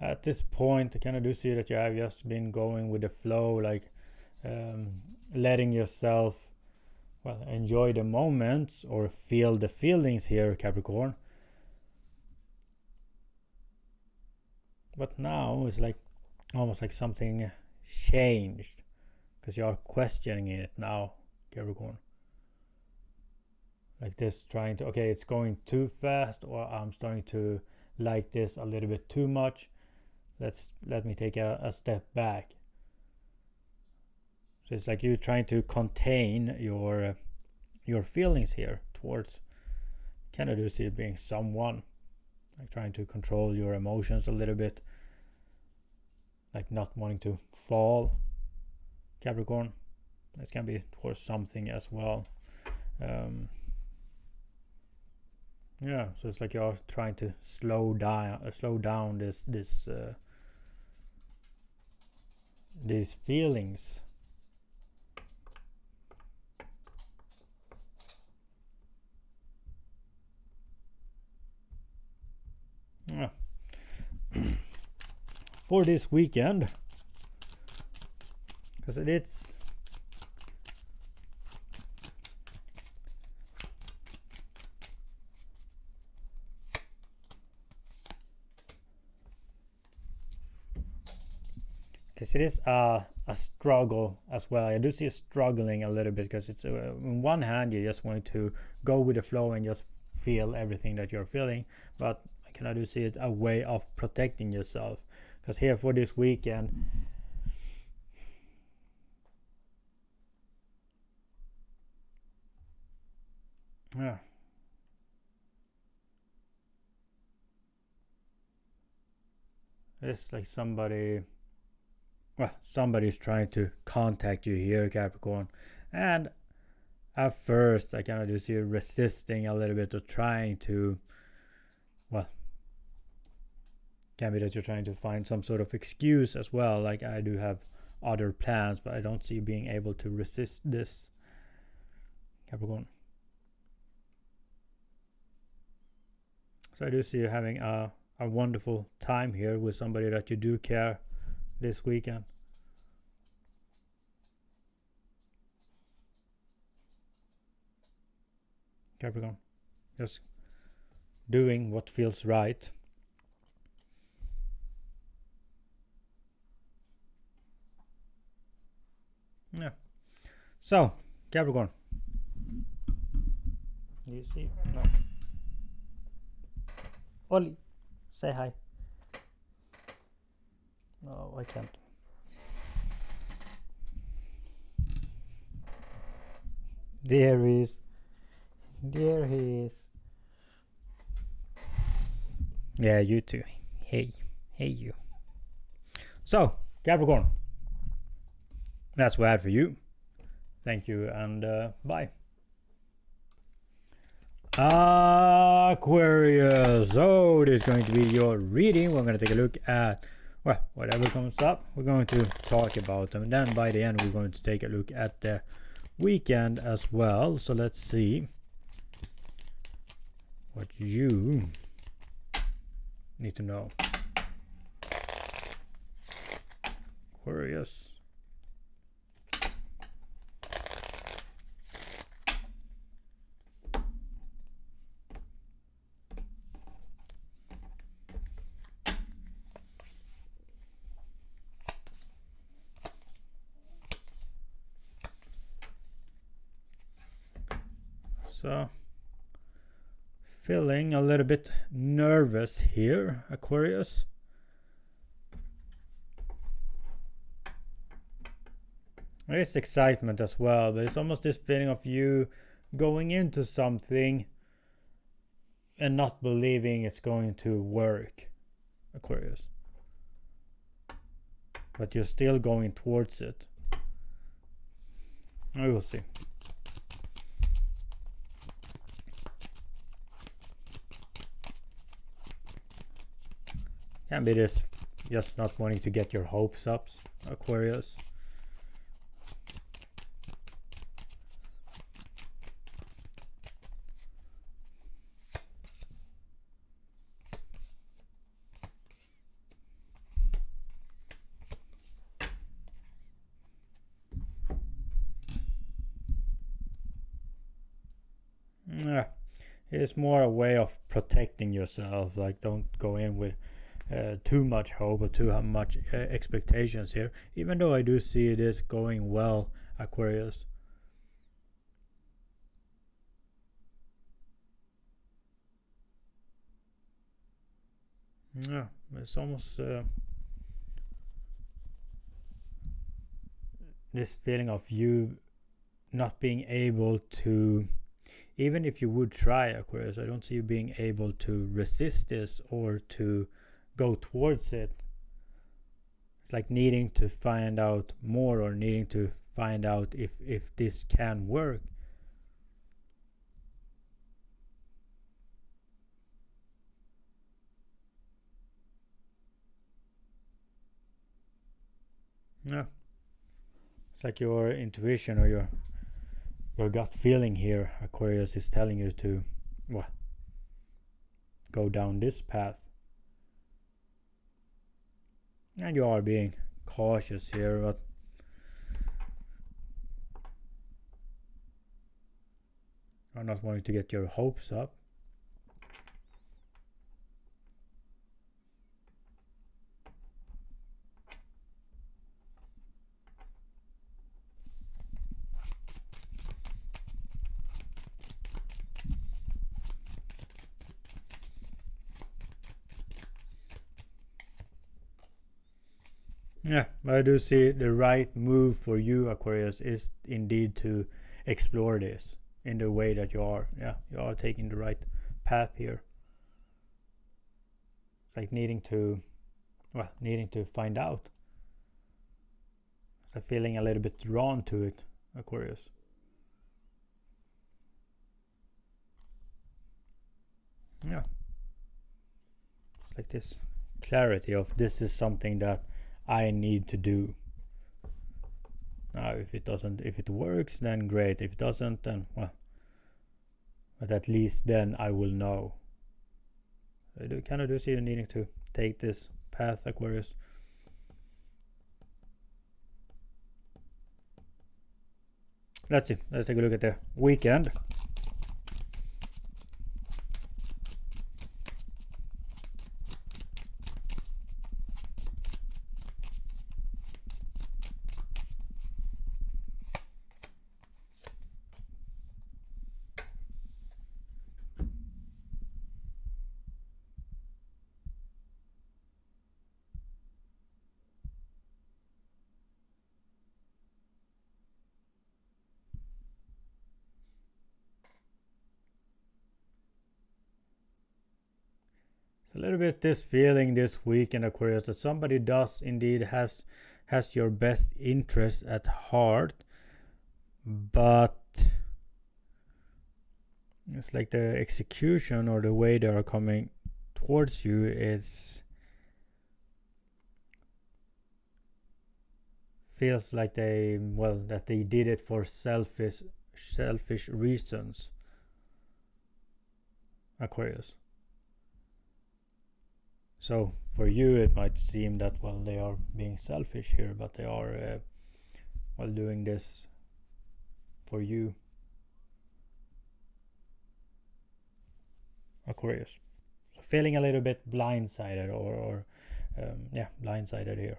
Speaker 1: at this point I kind of do see that you have just been going with the flow, like letting yourself, well, enjoy the moments or feel the feelings here, Capricorn. But now it's like almost like something changed, because you are questioning it now, Capricorn. Like this, trying to, okay, it's going too fast, or I'm starting to like this a little bit too much. Let me take a step back. So it's like you're trying to contain your feelings here towards, kind of do see it being someone, like trying to control your emotions a little bit, like not wanting to fall, Capricorn. This can be towards something as well. Yeah, so it's like you're trying to slow down these feelings. Yeah. For this weekend, because it's a struggle as well. I do see you struggling a little bit, because it's on one hand you're just going to go with the flow and just feel everything that you're feeling, but I do see it a way of protecting yourself, because here for this weekend, yeah, it's like somebody's trying to contact you here, Capricorn, and at first I kind of do see you resisting a little bit, or trying to, well, can be that you're trying to find some sort of excuse as well, like I do have other plans, but I don't see you being able to resist this, Capricorn. So I do see you having a wonderful time here with somebody that you do care this weekend. Capricorn, just doing what feels right. Yeah. So, Capricorn, do you see? No. Ollie, say hi. No, I can't. There he is. There he is. Yeah, you too. Hey you. So, Capricorn, that's what I had for you. Thank you, and bye. Aquarius. So, this is going to be your reading. We're going to take a look at, well, whatever comes up, we're going to talk about them. And then by the end, we're going to take a look at the weekend as well. So let's see what you need to know, Aquarius. So, feeling a little bit nervous here, Aquarius. There's excitement as well, but it's almost this feeling of you going into something and not believing it's going to work, Aquarius. But you're still going towards it. We will see. Can be this just not wanting to get your hopes up, Aquarius. It's more a way of protecting yourself. Like, don't go in with too much hope or too much expectations here, even though I do see this going well, Aquarius. Yeah, it's almost this feeling of you not being able to, even if you would try, Aquarius, I don't see you being able to resist this or to go towards it. It's like needing to find out more, or needing to find out if this can work. Yeah, it's like your intuition or your gut feeling here, Aquarius, is telling you to, well, go down this path. And you are being cautious here, but I'm not wanting to get your hopes up. Yeah, but I do see the right move for you, Aquarius, is indeed to explore this in the way that you are. Yeah, you are taking the right path here. It's like needing to find out. It's like feeling a little bit drawn to it, Aquarius. Yeah, it's like this clarity of, this is something that I need to do. Now, if it works, then great. If it doesn't, then well. But at least then I will know. I do kind of do see you needing to take this path, Aquarius. Let's see. Let's take a look at the weekend. A little bit this feeling this week in Aquarius that somebody does indeed has your best interest at heart, but it's like the execution or the way they are coming towards you is feels like that they did it for selfish reasons, Aquarius. So for you it might seem that, well, they are being selfish here, but they are doing this for you, Aquarius. So feeling a little bit blindsided or blindsided here.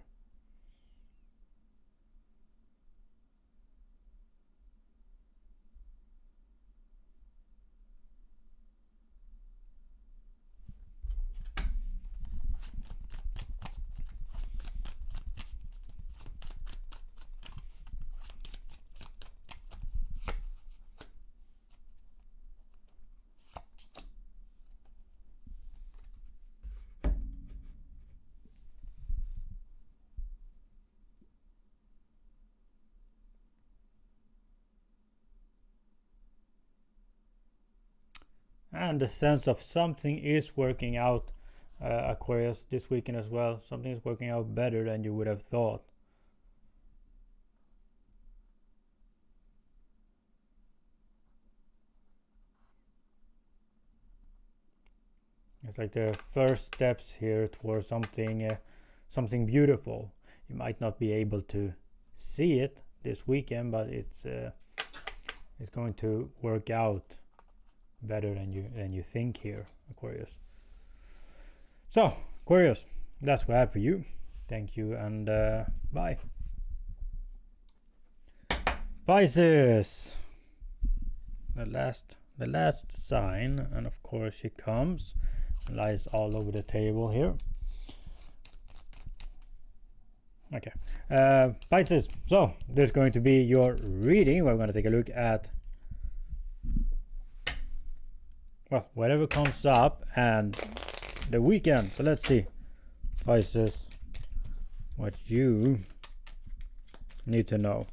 Speaker 1: And the sense of something is working out, Aquarius, this weekend as well. Something is working out better than you would have thought. It's like the first steps here towards something beautiful. You might not be able to see it this weekend, but it's going to work out better than you think here, Aquarius. So, Aquarius, that's what I have for you. Thank you, and bye. Pisces, the last sign, and of course she comes, lies all over the table here. Okay, Pisces, so this is going to be your reading. We're going to take a look at, well, whatever comes up and the weekend. So let's see, Pisces, what you need to know.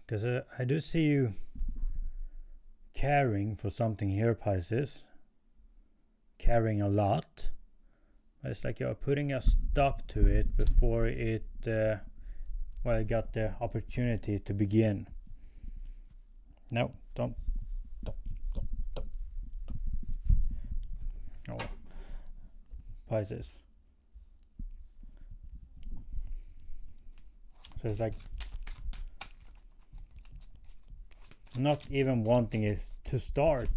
Speaker 1: Because I do see you caring for something here, Pisces. Caring a lot. It's like you're putting a stop to it before it, well, it got the opportunity to begin. No, don't. Oh, Pisces. So it's like not even wanting it to start,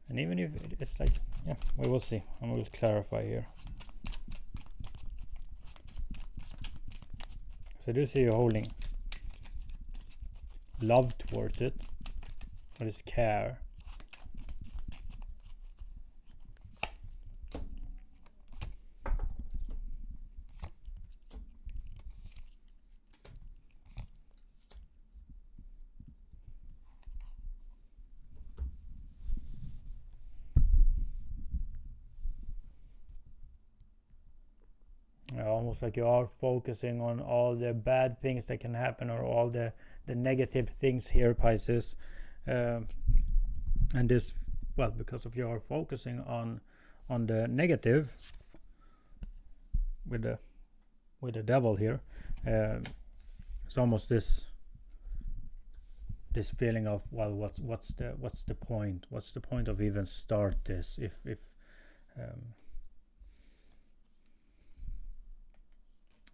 Speaker 1: and even if it's like, yeah, we will see, and we'll clarify here. So I do see you holding love towards it, what is care. Almost like you are focusing on all the bad things that can happen, or all the negative things here, Pisces, and this, well, because of you are focusing on the negative with the devil here, it's almost this feeling of, well, what's the point of even start this if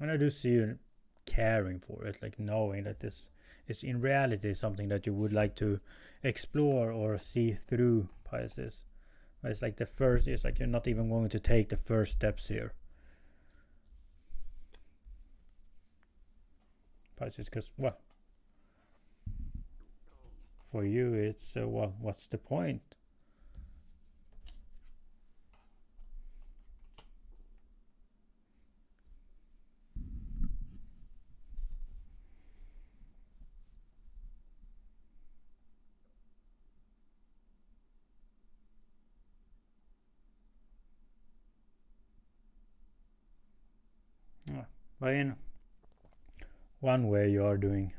Speaker 1: and I do see you caring for it, like knowing that this is in reality something that you would like to explore or see through, Pisces. But it's like it's like you're not even going to take the first steps here, Pisces, because, well, for you it's, well, what's the point? But in one way you are doing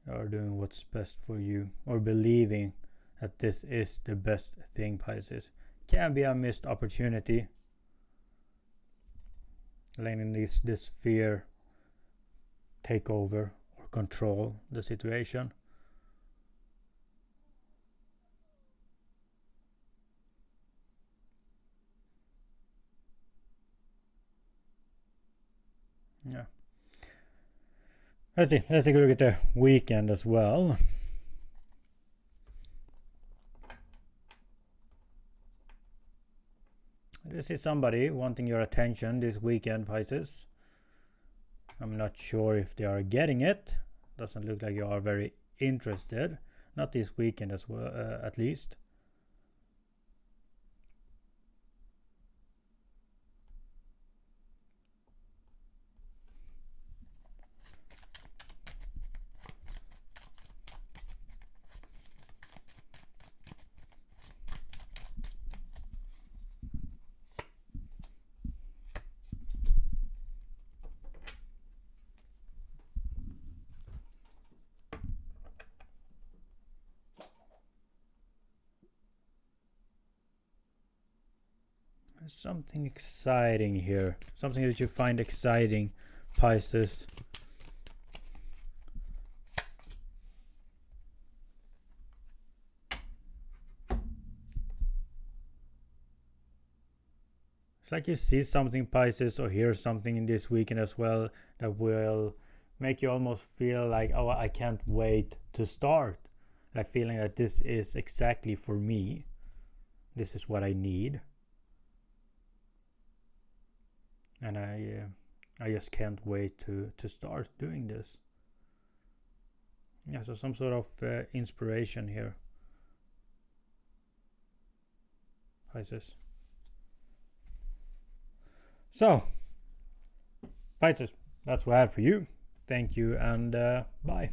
Speaker 1: what's best for you, or believing that this is the best thing, Pisces. Can be a missed opportunity, letting this fear take over or control the situation. Yeah. Let's see. Let's take a look at the weekend as well. This is somebody wanting your attention this weekend, Pisces. I'm not sure if they are getting it. Doesn't look like you are very interested. Not this weekend as well, at least. something exciting here, something that you find exciting, Pisces. It's like you see something, Pisces, or hear something in this weekend as well that will make you almost feel like, oh, I can't wait to start. Like feeling that this is exactly for me. This is what I need. And I just can't wait to start doing this. Yeah, so some sort of inspiration here, Pisces. So, Pisces, that's what I had for you. Thank you, and bye.